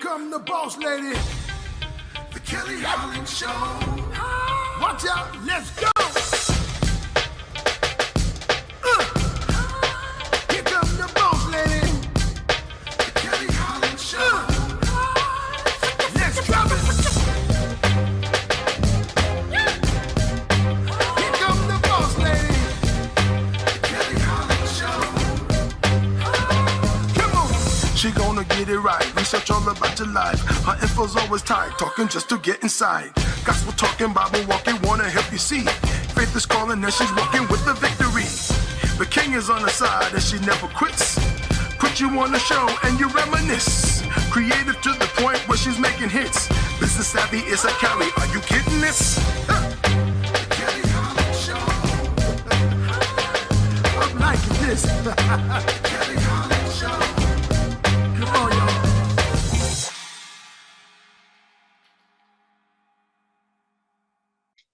come the boss lady, the Kelly Holland Show. Watch out, let's go. Here come the boss lady, the Kelly Holland Show. Let's drop it. Here come the boss lady, the Kelly Holland Show. Come on. She gonna get it right, research all about your life. Her info's always tight, talking just to get inside. Gospel talking, Bible walking, wanna help you see. Faith is calling and she's walking with the victory. The king is on her side and she never quits. Put you on the show and you reminisce. Creative to the point where she's making hits. Business savvy is a Kelly, are you getting this? Kelly Holland Show. I'm liking this. Kelly Holland Show. Come on, y'all.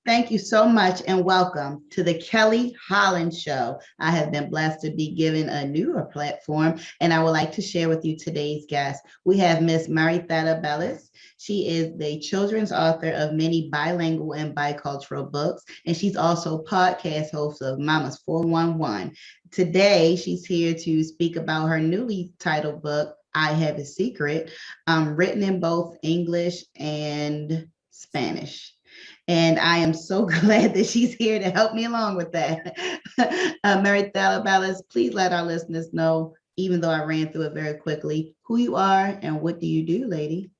Thank you so much and welcome to the Kelly Holland Show. I have been blessed to be given a newer platform and I would like to share with you today's guest. We have Miss Maritha Bellis. She is the children's author of many bilingual and bicultural books, and she's also podcast host of Mama's 411. Today, she's here to speak about her newly titled book, I Have a Secret, written in both English and Spanish. And I am so glad that she's here to help me along with that. Maritha Bellis, please let our listeners know, even though I ran through it very quickly, who you are and what do you do, lady?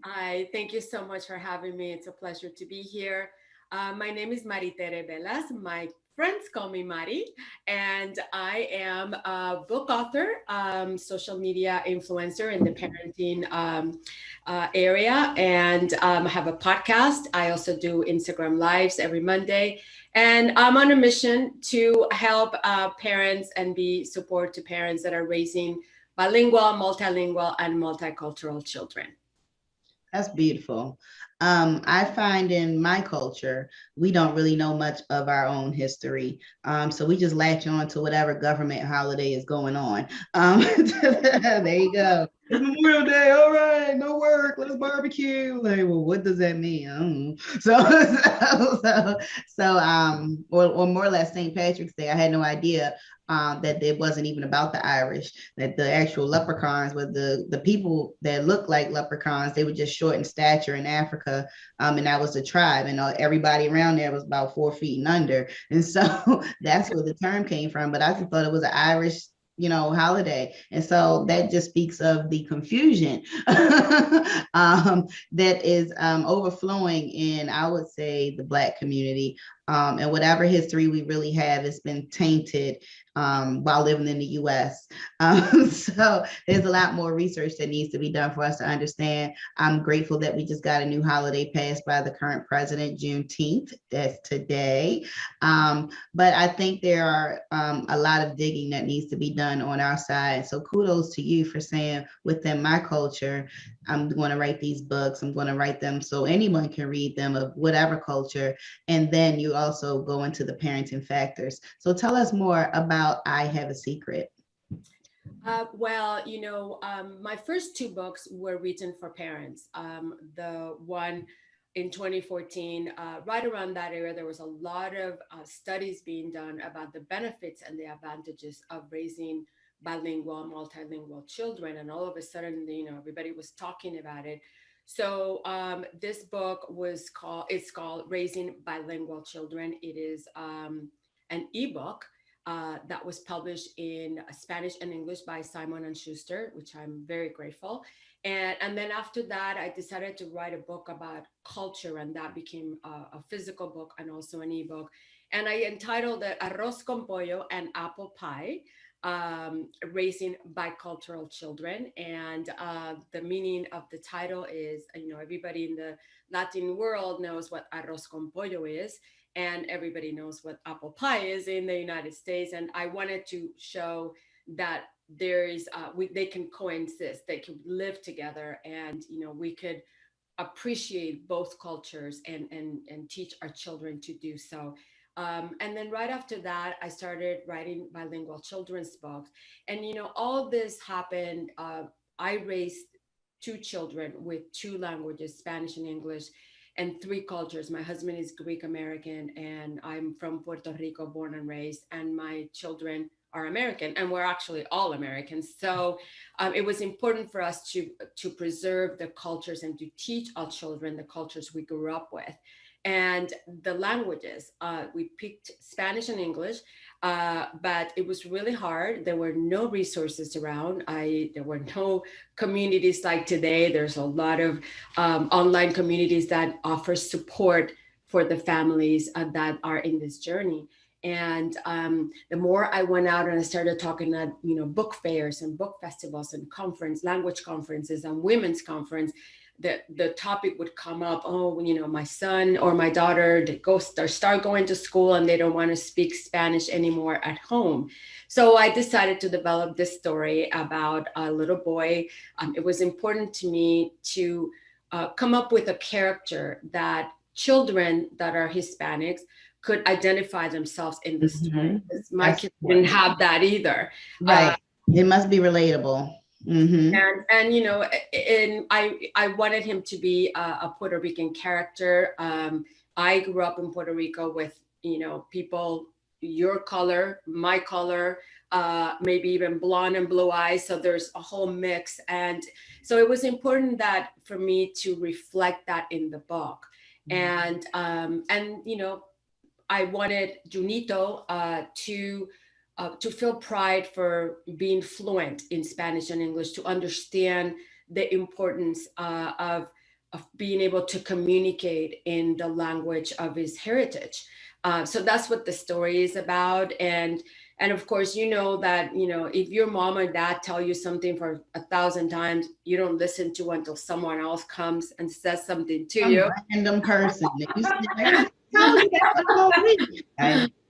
Hi, thank you so much for having me. It's a pleasure to be here. My name is Maritha Bellis. My friends call me Mari, and I am a book author, social media influencer in the parenting area, and I have a podcast. I also do Instagram Lives every Monday, and I'm on a mission to help parents and be support to parents that are raising bilingual, multilingual, and multicultural children. That's beautiful. I find in my culture, we don't really know much of our own history. So we just latch on to whatever government holiday is going on. There you go. It's Memorial Day. All right, no work. Let's barbecue. Like, well, what does that mean? I don't know. Or more or less St. Patrick's Day. I had no idea that it wasn't even about the Irish, that the actual leprechauns were the people that looked like leprechauns. They were just short in stature in Africa, and that was the tribe, and everybody around there was about 4 feet and under, and so that's where the term came from. But I just thought it was an Irish holiday. And so that just speaks of the confusion that is overflowing in, I would say, the Black community. And whatever history we really have has been tainted while living in the US. So there's a lot more research that needs to be done for us to understand. I'm grateful that we just got a new holiday passed by the current president, Juneteenth. That's today. But I think there are a lot of digging that needs to be done on our side. So kudos to you for saying, within my culture, I'm going to write these books. I'm going to write them so anyone can read them of whatever culture. And then you also go into the parenting factors. So tell us more about I Have a Secret. My first 2 books were written for parents. The one in 2014, right around that era, there was a lot of studies being done about the benefits and the advantages of raising bilingual, multilingual children. And all of a sudden, everybody was talking about it. So this book it's called Raising Bilingual Children. It is an ebook that was published in Spanish and English by Simon & Schuster, which I'm very grateful. And then after that, I decided to write a book about culture, and that became a physical book and also an ebook. And I entitled it Arroz con Pollo and Apple Pie, Raising Bicultural Children. And the meaning of the title is, everybody in the Latin world knows what arroz con pollo is, and everybody knows what apple pie is in the United States. And I wanted to show that there is, they can coexist, they can live together, and we could appreciate both cultures and teach our children to do so. And then right after that, I started writing bilingual children's books. And all this happened. I raised two children with two languages, Spanish and English, and three cultures. My husband is Greek American, and I'm from Puerto Rico, born and raised, and my children are American, and we're actually all Americans. So it was important for us to preserve the cultures and to teach our children the cultures we grew up with. And the languages, we picked Spanish and English, but it was really hard. There were no resources around. There were no communities like today. There's a lot of online communities that offer support for the families that are in this journey. And the more I went out and I started talking at, book fairs and book festivals and language conferences and women's conference, the topic would come up. Oh, my son or my daughter, they start going to school and they don't want to speak Spanish anymore at home. So I decided to develop this story about a little boy. It was important to me to come up with a character that children that are Hispanics could identify themselves in the story. My kids didn't have that either. Right. It must be relatable. Mm-hmm. And I wanted him to be a Puerto Rican character. I grew up in Puerto Rico with, people your color, my color, maybe even blonde and blue eyes. So there's a whole mix. And so it was important that for me to reflect that in the book. And I wanted Junito to feel pride for being fluent in Spanish and English, to understand the importance of being able to communicate in the language of his heritage. So that's what the story is about. And of course, that, if your mom or dad tell you something for 1,000 times, you don't listen to until someone else comes and says something to you. Random person.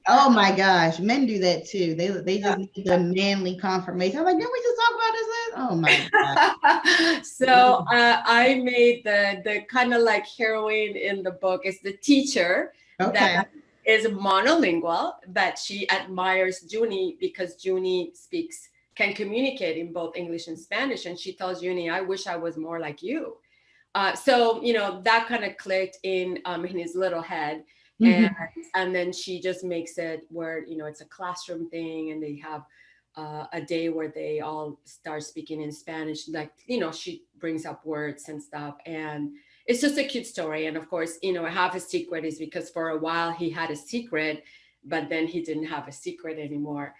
Oh my gosh, men do that too. They just need the manly confirmation. I'm like, didn't we just talk about this? Oh my god. So I made the kind of like heroine in the book is the teacher that is monolingual, but she admires Junie because Junie can communicate in both English and Spanish, and she tells Junie, I wish I was more like you. So that kind of clicked in his little head. And then she just makes it where, it's a classroom thing, and they have a day where they all start speaking in Spanish. Like, she brings up words and stuff. And it's just a cute story. And of course, half a secret is because for a while he had a secret, but then he didn't have a secret anymore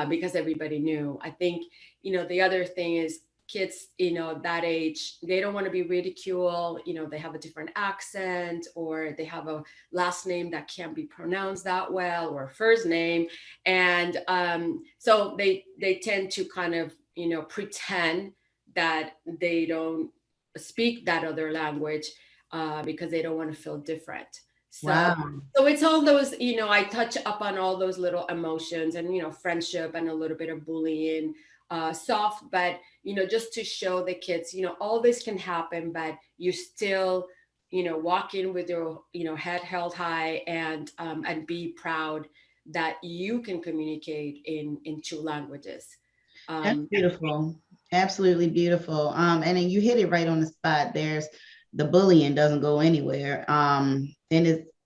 because everybody knew. I think, the other thing is, kids, that age, they don't want to be ridiculed. They have a different accent, or they have a last name that can't be pronounced that well, or a first name. And so they tend to kind of, pretend that they don't speak that other language because they don't want to feel different. So, So it's all those, I touch up on all those little emotions and, friendship and a little bit of bullying. Soft, but just to show the kids, all this can happen, but you still, walk in with your, head held high and be proud that you can communicate in two languages. That's beautiful. Absolutely beautiful. And then you hit it right on the spot. The bullying doesn't go anywhere. And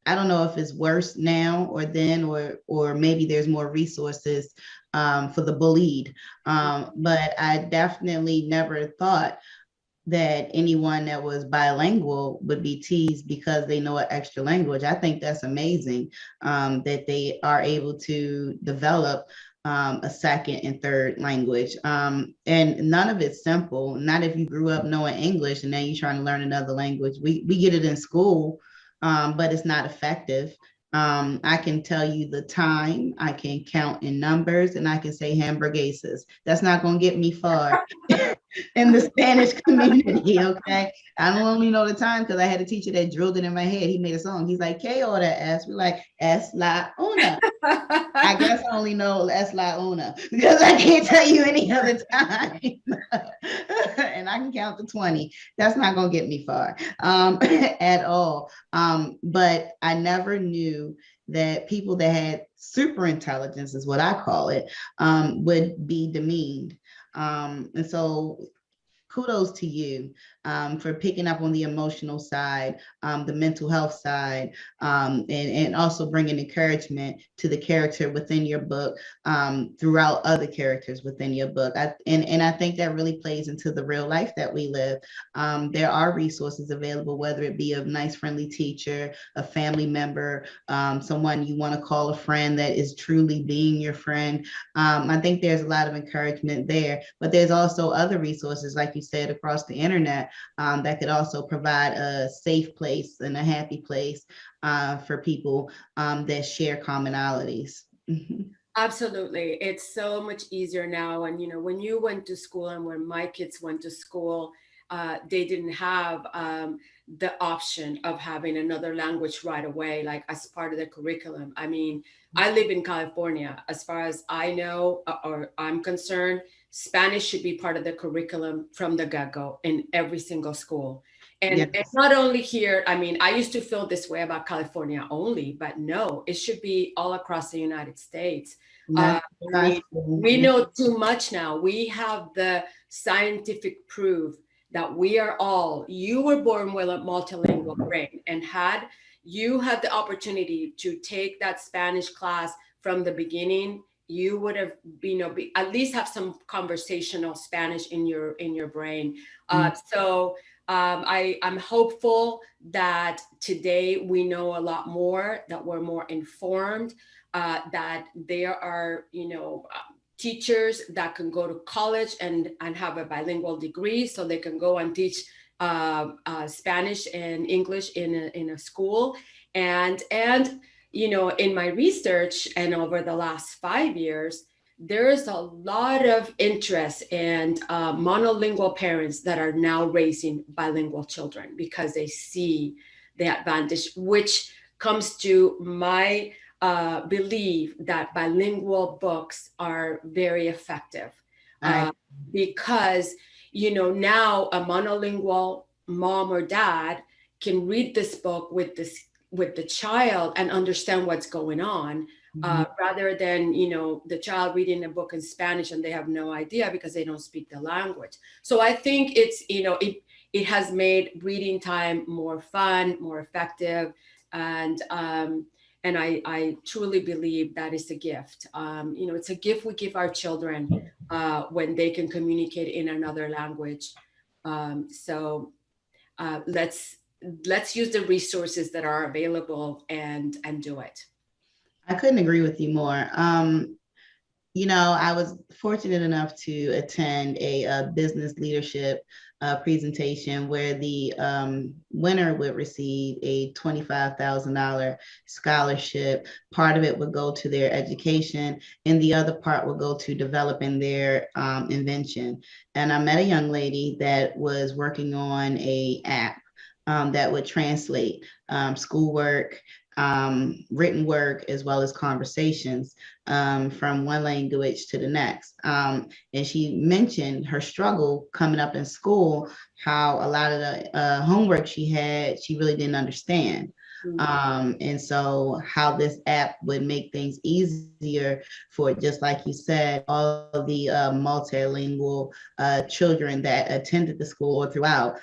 I don't know if it's worse now or then, or maybe there's more resources for the bullied. But I definitely never thought that anyone that was bilingual would be teased because they know an extra language. I think that's amazing that they are able to develop a second and third language. And none of it's simple. Not if you grew up knowing English and then you're trying to learn another language. We get it in school, but it's not effective. I can tell you the time, I can count in numbers, and I can say hamburguesas. That's not going to get me far in the Spanish community, okay? I don't only know the time because I had a teacher that drilled it in my head. He made a song. He's like, ¿Qué hora es? We're like, es la una. I guess I only know es la una because I can't tell you any other time. And I can count to 20. That's not going to get me far at all. But I never knew that people that had super intelligence, is what I call it, would be demeaned. And so kudos to you for picking up on the emotional side, the mental health side, and also bringing encouragement to the character within your book throughout other characters within your book. And I think that really plays into the real life that we live. There are resources available, whether it be a nice, friendly teacher, a family member, someone you want to call a friend that is truly being your friend. I think there's a lot of encouragement there, but there's also other resources, like you said, across the internet that could also provide a safe place and a happy place for people that share commonalities. Absolutely. It's so much easier now. And, when you went to school and when my kids went to school, they didn't have the option of having another language right away, like as part of the curriculum. I mean, I live in California. As far as I know, or I'm concerned, Spanish should be part of the curriculum from the get-go in every single school. And Yes. not only here, I mean, I used to feel this way about California only, but no, it should be all across the United States. I mean, we know too much now. We have the scientific proof that you were born with a multilingual brain, and you had the opportunity to take that Spanish class from the beginning, you would have, at least have some conversational Spanish in your brain. I'm hopeful that today we know a lot more, that we're more informed, that there are, teachers that can go to college and have a bilingual degree, so they can go and teach Spanish and English in a school. And in my research and over the last 5 years, there is a lot of interest in monolingual parents that are now raising bilingual children because they see the advantage, which comes to my belief that bilingual books are very effective because, now a monolingual mom or dad can read this book with the child and understand what's going on. Rather than, the child reading a book in Spanish and they have no idea because they don't speak the language. So I think it's, it has made reading time more fun, more effective. And I truly believe that is a gift. It's a gift we give our children when they can communicate in another language. So let's use the resources that are available and do it. I couldn't agree with you more. I was fortunate enough to attend a business leadership presentation where the winner would receive a $25,000 scholarship. Part of it would go to their education, and the other part would go to developing their invention. And I met a young lady that was working on an app that would translate schoolwork, written work, as well as conversations from one language to the next. And she mentioned her struggle coming up in school, how a lot of the homework she had, she really didn't understand. And so how this app would make things easier for, just like you said, all the multilingual children that attended the school or throughout.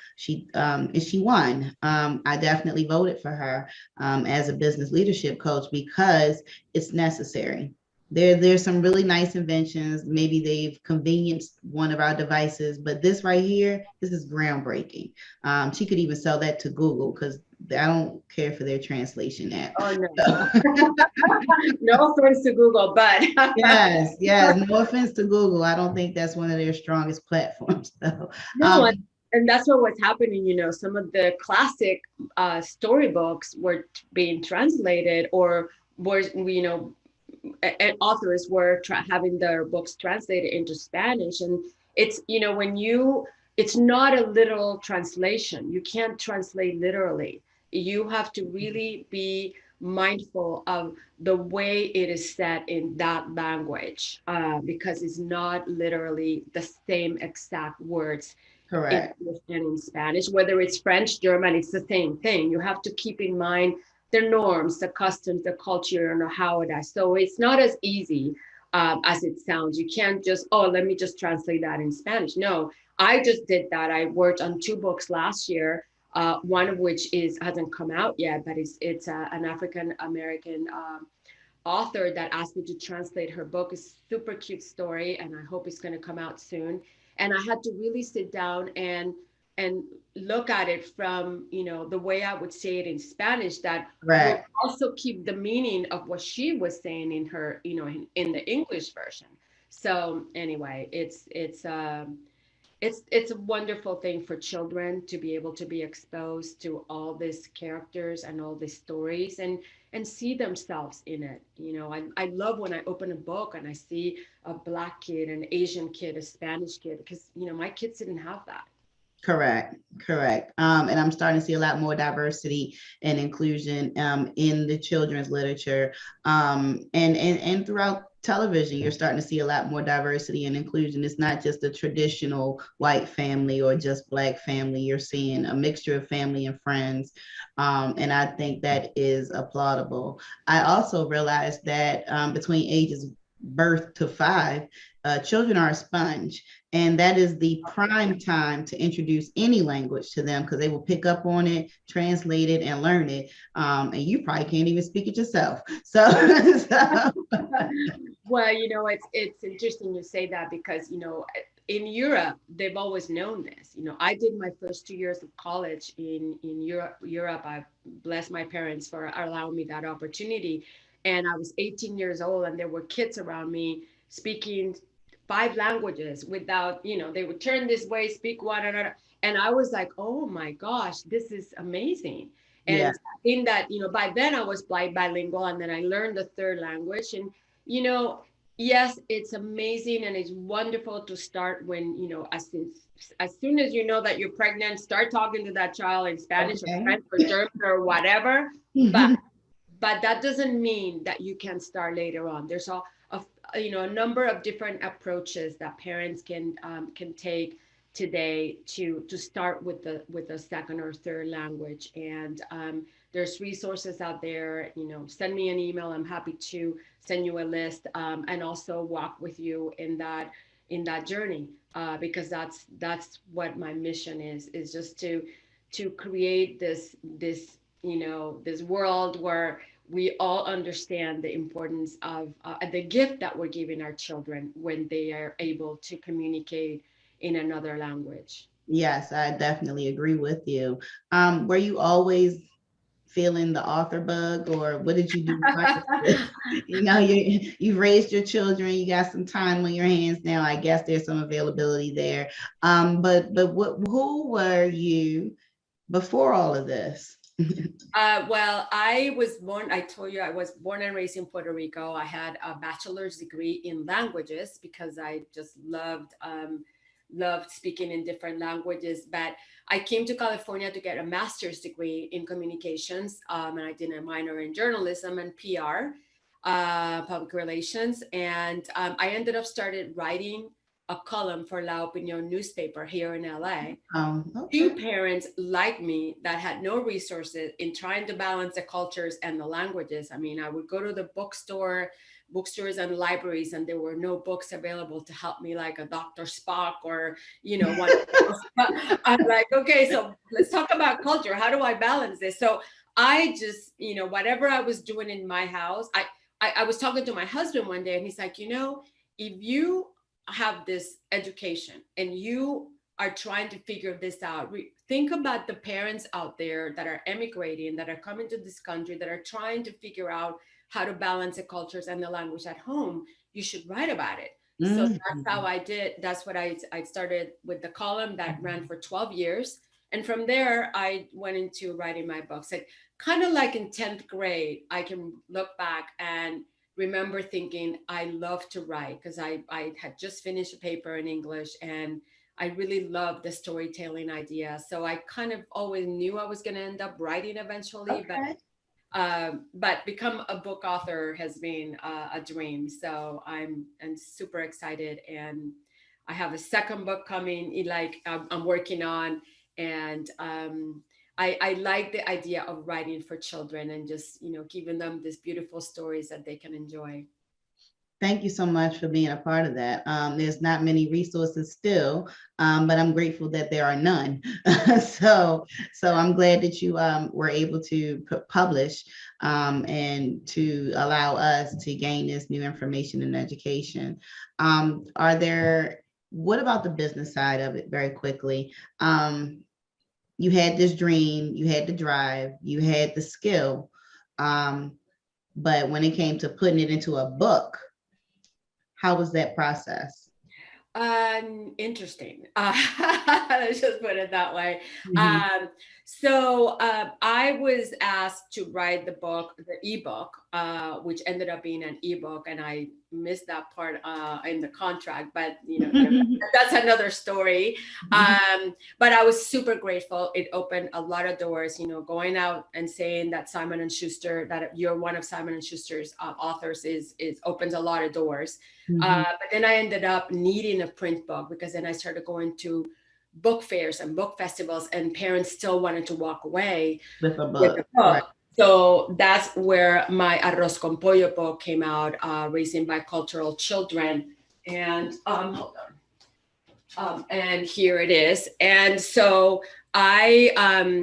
And she won. I definitely voted for her as a business leadership coach because it's necessary. There's some really nice inventions. Maybe they've convenienced one of our devices, but this right here, this is groundbreaking. She could even sell that to Google because I don't care for their translation app. Oh, no. No offense to Google, but yes, no offense to Google. I don't think that's one of their strongest platforms, though. No, and that's what was happening. Some of the classic storybooks were being translated, or were, and authors were having their books translated into Spanish. And it's, it's not a literal translation. You can't translate literally. You have to really be mindful of the way it is said in that language, because it's not literally the same exact words. Correct. In English and in Spanish, whether it's French, German, it's the same thing. You have to keep in mind the norms, the customs, the culture, and how it is. So it's not as easy. as it sounds. You can't just, oh, let me just translate that in Spanish. No, I just did that. I worked on 2 books last year, one of which hasn't come out yet, but it's an African American author that asked me to translate her book. It's a super cute story, and I hope it's going to come out soon. And I had to really sit down and look at it from, the way I would say it in Spanish, that would Right. also keep the meaning of what she was saying in her, in the English version. So anyway, it's a wonderful thing for children to be able to be exposed to all these characters and all these stories, and see themselves in it. I love when I open a book and I see a Black kid, an Asian kid, a Spanish kid, because my kids didn't have that. Correct, correct. And I'm starting to see a lot more diversity and inclusion in the children's literature, and throughout television. You're starting to see a lot more diversity and inclusion. It's not just a traditional white family or just Black family. You're seeing a mixture of family and friends, and I think that is applaudable. I also realized that between ages birth to 5, children are a sponge, and that is the prime time to introduce any language to them, because they will pick up on it, translate it, and learn it. And you probably can't even speak it yourself. So, so Well, it's interesting you say that, because in Europe they've always known this. I did my first 2 years of college in Europe. I bless my parents for allowing me that opportunity, and I was 18 years old, and there were kids around me speaking 5 languages without, they would turn this way, speak one another, and I was like, oh my gosh, this is amazing. yeah, And in that, by then I was bilingual, and then I learned the third language. And you know, yes, it's amazing and it's wonderful to start when, as soon as you know that you're pregnant, start talking to that child in Spanish or okay. French or German or whatever. But that doesn't mean that you can start later on. There's a number of different approaches that parents can take today to start with the second or third language. And there's resources out there. Send me an email. I'm happy to send you a list, and also walk with you in that journey, because that's what my mission is just to create this world where we all understand the importance of the gift that we're giving our children when they are able to communicate in another language. Yes, I definitely agree with you. Were you always feeling the author bug, or what did you do prior to this? You've raised your children, you got some time on your hands now. I guess there's some availability there. But who were you before all of this? Well, I told you I was born and raised in Puerto Rico. I had a bachelor's degree in languages because I just loved speaking in different languages. But I came to California to get a master's degree in communications, and I did a minor in journalism and PR, public relations. And I ended up started writing a column for La Opinion newspaper here in LA. Okay. Two parents like me that had no resources in trying to balance the cultures and the languages. I mean, I would go to the bookstores and libraries, and there were no books available to help me, like a Dr. Spock or, one. I'm like, okay, so let's talk about culture. How do I balance this? So I just, whatever I was doing in my house, I was talking to my husband one day, and he's like, if you have this education and you are trying to figure this out, think about the parents out there that are emigrating, that are coming to this country, that are trying to figure out how to balance the cultures and the language at home. You should write about it. So that's how I did. That's what I started with the column that ran for 12 years. And from there, I went into writing my books. Like, kind of like in 10th grade, I can look back and remember thinking I love to write, because I had just finished a paper in English, and I really loved the storytelling idea. So I kind of always knew I was going to end up writing eventually, Okay. but become a book author has been a dream. So I'm super excited, and I have a second book coming, like I'm working on, and I like the idea of writing for children and just giving them these beautiful stories that they can enjoy. Thank you so much for being a part of that. There's not many resources still, but I'm grateful that there are none. So I'm glad that you were able to publish and to allow us to gain this new information and education. What about the business side of it very quickly? You had this dream, you had the drive, you had the skill, but when it came to putting it into a book, how was that process? Interesting. Let's just put it that way. Mhm. I was asked to write the book, the ebook, which ended up being an ebook, and I missed that part in the contract. But that's another story. But I was super grateful. It opened a lot of doors. Going out and saying that Simon and Schuster, that you're one of Simon and Schuster's authors, is opens a lot of doors. But then I ended up needing a print book, because then I started going to book fairs and book festivals, and parents still wanted to walk away With a with a book, right? book. So that's where my Arroz con Pollo book came out, Raising Bicultural Children. And hold on. And here it is. And so I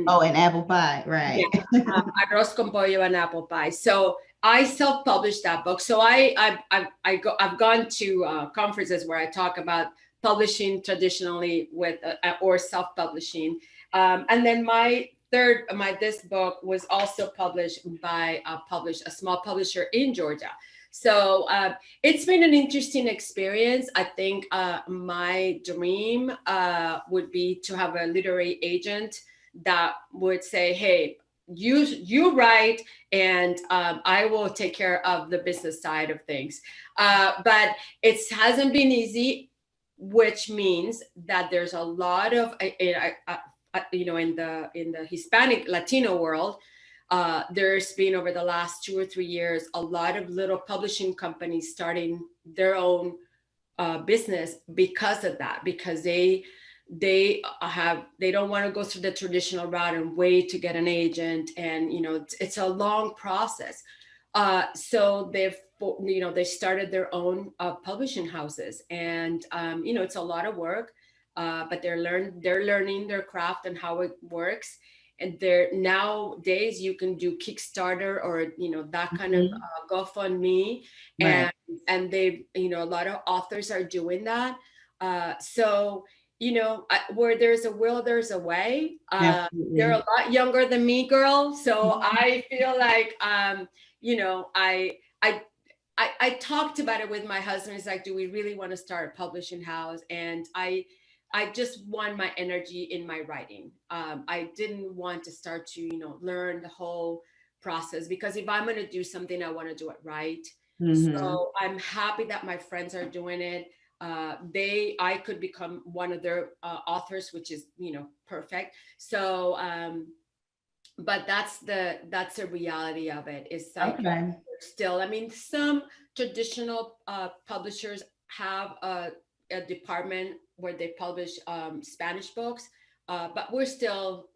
Oh, and apple pie, right? yeah, Arroz con Pollo and apple pie. So I self-published that book. So I've gone to conferences where I talk about publishing traditionally with or self-publishing, and then this book was also published by a small publisher in Georgia. So it's been an interesting experience. I think my dream would be to have a literary agent that would say, hey, you write, and I will take care of the business side of things. But it hasn't been easy, which means that there's a lot of in the Hispanic Latino world. There's been, over the last 2 or 3 years, a lot of little publishing companies starting their own business because of that, because they don't want to go through the traditional route and wait to get an agent, and it's a long process. So they started their own publishing houses, and it's a lot of work, but they're learning their craft and how it works. And nowadays you can do Kickstarter, or that kind of Mhm. GoFundMe, Right. and they a lot of authors are doing that. So where there's a will, there's a way. They're a Absolutely. lot younger than me, girl. So Mhm. I feel like, you know, I, I, I talked about it with my husband. He's like, do we really want to start a publishing house? And I just want my energy in my writing. I didn't want to start to, learn the whole process, because if I'm going to do something, I want to do it right. Mhm. So I'm happy that my friends are doing it. I could become one of their authors, which is perfect. So but that's the reality of it. It's like, Okay. still, I mean, some traditional publishers have a department where they publish Spanish books, but we're still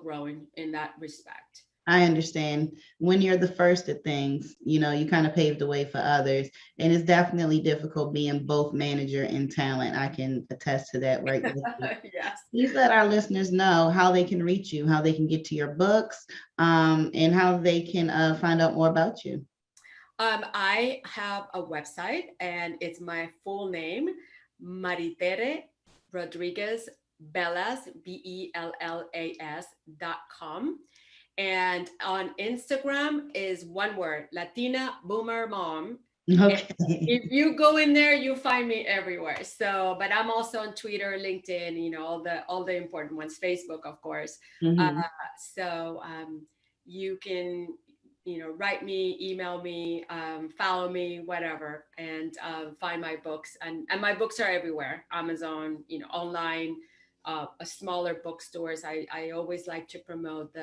growing in that respect. I understand. When you're the first at things, you kind of pave the way for others. And it's definitely difficult being both manager and talent. I can attest to that right with you. Yes. Please let our listeners know how they can reach you, how they can get to your books, and how they can find out more about you. I have a website, and it's my full name, Maritere Rodriguez Bellas, BELLAS.com. And on Instagram is one word, Latina Boomer Mom. And Okay. if you go in there, you find me everywhere. So, but I'm also on Twitter, LinkedIn, all the important ones, Facebook, of course. Uh, Mhm. so you can, write me, email me, follow me, whatever, and find my books. And my books are everywhere, Amazon, online, smaller bookstores. I always like to promote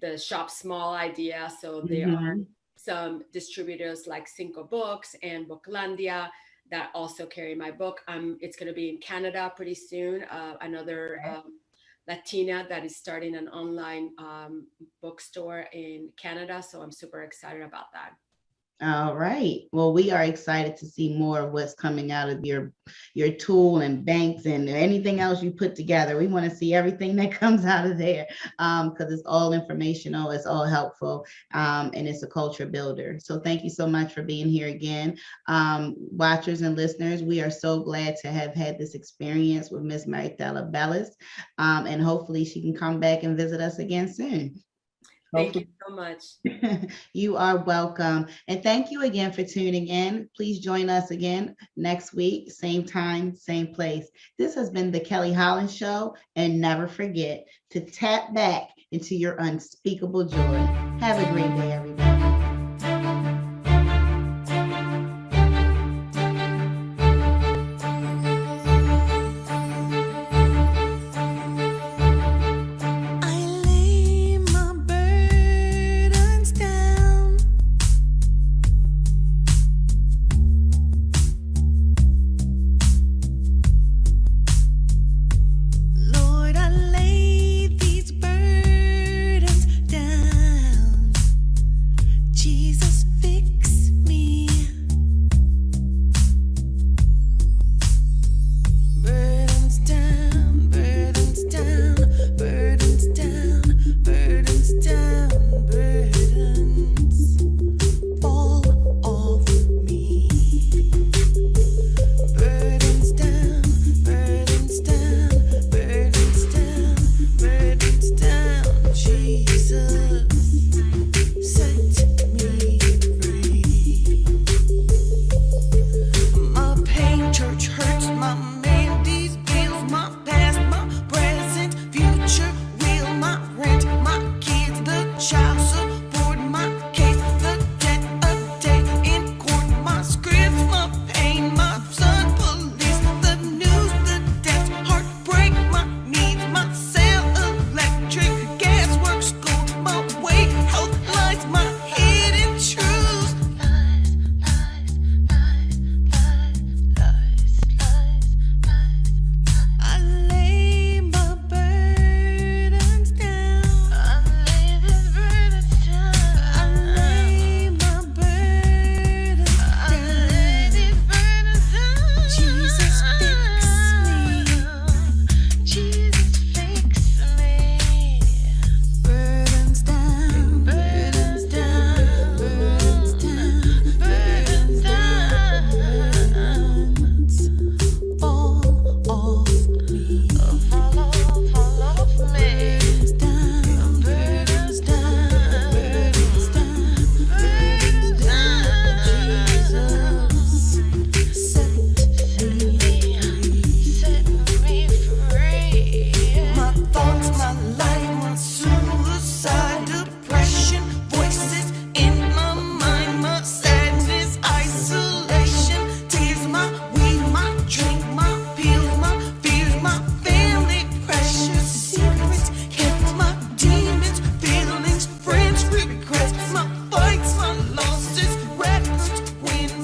the shop small idea. So there are Mhm. some distributors like Cinco Books and Booklandia that also carry my book. It's going to be in Canada pretty soon. Another Latina that is starting an online bookstore in Canada. So I'm super excited about that. All right. Well, we are excited to see more of what's coming out of your tool and banks and anything else you put together. We want to see everything that comes out of there because it's all informational, it's all helpful, and it's a culture builder. So thank you so much for being here again. Watchers and listeners, we are so glad to have had this experience with Miss Maritella Bellis, and hopefully she can come back and visit us again soon. Thank you so much. You are welcome. And thank you again for tuning in. Please join us again next week, same time, same place. This has been the Kelly Holland Show. And never forget to tap back into your unspeakable joy. Have a great day, everybody.